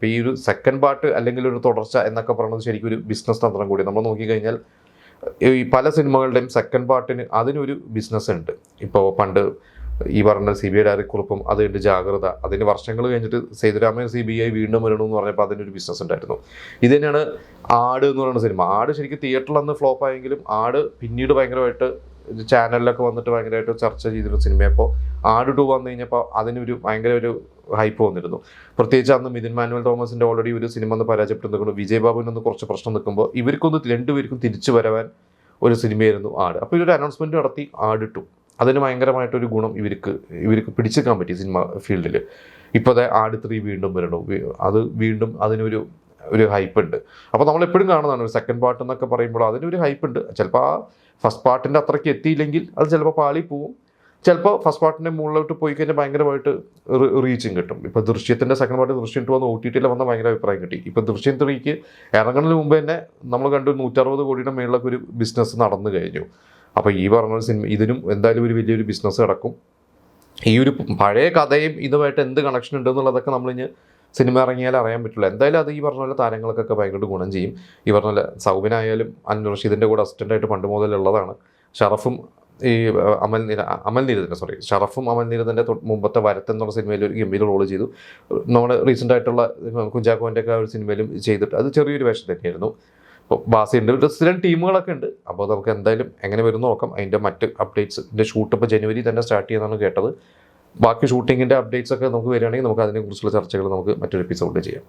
അപ്പോൾ ഈ ഒരു സെക്കൻഡ് പാർട്ട് അല്ലെങ്കിൽ ഒരു തുടർച്ച എന്നൊക്കെ പറയുന്നത് ശരിക്കും ഒരു ബിസിനസ് തന്ത്രം കൂടി. നമ്മൾ നോക്കിക്കഴിഞ്ഞാൽ ഈ പല സിനിമകളുടെയും സെക്കൻഡ് പാർട്ടിന് അതിനൊരു ബിസിനസ് ഉണ്ട്. ഇപ്പോൾ പണ്ട് ഈ പറഞ്ഞ CBI ഡയറിക്കുറിപ്പും അത് കഴിഞ്ഞിട്ട് ജാഗ്രത, അതിന് വർഷങ്ങൾ കഴിഞ്ഞിട്ട് സേതുരാമൻ CBI വീണ്ടും വരണമെന്ന് പറഞ്ഞപ്പോൾ അതിനൊരു ബിസിനസ് ഉണ്ടായിരുന്നു. ഇത് തന്നെയാണ് ആട് എന്ന് പറയുന്ന സിനിമ. ആട് ശരിക്കും തിയേറ്ററിൽ അന്ന് ഫ്ലോപ്പ് ആയെങ്കിലും ആട് പിന്നീട് ഭയങ്കരമായിട്ട് ചാനലിലൊക്കെ വന്നിട്ട് ഭയങ്കരമായിട്ട് ചർച്ച ചെയ്തിരുന്ന സിനിമ. അപ്പോൾ ആട് 2 വന്നു കഴിഞ്ഞപ്പോൾ അതിനൊരു ഭയങ്കര ഒരു ഹൈപ്പ് വന്നിരുന്നു. പ്രത്യേകിച്ച് അന്ന് മിഥുൻ മാനുവൽ തോമസിൻ്റെ ഓൾറെഡി ഒരു സിനിമ ഒന്ന് പരാജയപ്പെട്ട് നിൽക്കുന്നു, വിജയ് ബാബുവിനൊന്ന് കുറച്ച് പ്രശ്നം നിൽക്കുമ്പോൾ ഇവർക്കൊന്ന് രണ്ടുപേർക്കും തിരിച്ചു വരവാൻ ഒരു സിനിമയായിരുന്നു ആട്. അപ്പോൾ ഇതൊരു അനൗൺസ്മെൻറ്റ് നടത്തി ആട് 2. അതിന് ഭയങ്കരമായിട്ടൊരു ഗുണം ഇവർക്ക് പിടിച്ചെടുക്കാൻ പറ്റി സിനിമ ഫീൽഡിൽ. ഇപ്പോൾ അതെ ആട് 3 വീണ്ടും വരണു, അത് വീണ്ടും അതിനൊരു ഹൈപ്പ് ഉണ്ട്. അപ്പോൾ നമ്മളെപ്പോഴും കാണുന്നതാണ് ഒരു സെക്കൻഡ് പാർട്ട് എന്നൊക്കെ പറയുമ്പോൾ അതിനൊരു ഹൈപ്പ് ഉണ്ട്. ചിലപ്പോൾ ആ ഫസ്റ്റ് പാർട്ടിൻ്റെ അത്രയ്ക്ക് എത്തിയില്ലെങ്കിൽ അത് ചിലപ്പോൾ പാളി പോവും. ചിലപ്പോൾ ഫസ്റ്റ് പാർട്ടിൻ്റെ മുകളിലോട്ട് പോയി കഴിഞ്ഞാൽ ഭയങ്കരമായിട്ട് റീച്ചും കിട്ടും. ഇപ്പോൾ ദൃശ്യത്തിൻ്റെ സെക്കൻഡ് പാർട്ട് ദൃശ്യം 2 വന്ന് OTT വന്ന ഭയങ്കര അഭിപ്രായം കിട്ടി. ഇപ്പോൾ ദൃശ്യം 3ക്ക് ഇറങ്ങുന്നതിന് മുമ്പ് തന്നെ നമ്മൾ കണ്ടു 160 കോടിയുടെ മേളിലൊക്കെ ഒരു ബിസിനസ് നടന്നു കഴിഞ്ഞു. അപ്പോൾ ഈ പറഞ്ഞ സിനിമ ഇതിനും എന്തായാലും ഒരു വലിയൊരു ബിസിനസ് കിടക്കും. ഈ ഒരു പഴയ കഥയും ഇതുമായിട്ട് എന്ത് കണക്ഷൻ ഉണ്ടെന്നുള്ളതൊക്കെ നമ്മളിഞ്ഞ് സിനിമ ഇറങ്ങിയാൽ അറിയാൻ പറ്റില്ല. എന്തായാലും അത് ഈ പറഞ്ഞ പോലെ താരങ്ങൾക്കൊക്കെ ഭയങ്കര ഗുണം ചെയ്യും. ഈ പറഞ്ഞ പോലെ സൗബിനായാലും അൻവർ റഷീദിൻ്റെ കൂടെ അസിസ്റ്റൻ്റായിട്ട് പണ്ട് മുതലുള്ളതാണ്. ഷറഫും ഈ ഷറഫും അമൽ നീരദിൻ്റെ മുമ്പത്തെ വരത്ത് എന്നുള്ള സിനിമയിൽ ഒരു ഗംഭീര റോള് ചെയ്തു. നമ്മുടെ റീസെൻ്റ് ആയിട്ടുള്ള കുഞ്ചാക്കോൻ്റെ ഒക്കെ ഒരു സിനിമയിലും ചെയ്തിട്ട് അത് ചെറിയൊരു വേഷം തന്നെയായിരുന്നു. അപ്പോൾ ബാസിയുണ്ട്, ഒരു സ്ഥിരം ടീമുകളൊക്കെ ഉണ്ട്. അപ്പോൾ നമുക്ക് എന്തായാലും എങ്ങനെ വരുന്നു നോക്കാം. അതിൻ്റെ മറ്റ് അപ്ഡേറ്റ്സിൻ്റെ ഷൂട്ട് ഇപ്പോൾ ജനുവരി തന്നെ സ്റ്റാർട്ട് ചെയ്യുന്നതാണ് കേട്ടത്. ബാക്കി ഷൂട്ടിങ്ങിൻ്റെ അപ്ഡേറ്റ്സ് ഒക്കെ നമുക്ക് വരികയാണെങ്കിൽ നമുക്ക് അതിനെക്കുറിച്ചുള്ള ചർച്ചകൾ നമുക്ക് മറ്റൊരു എപ്പിസോഡിൽ ചെയ്യാം.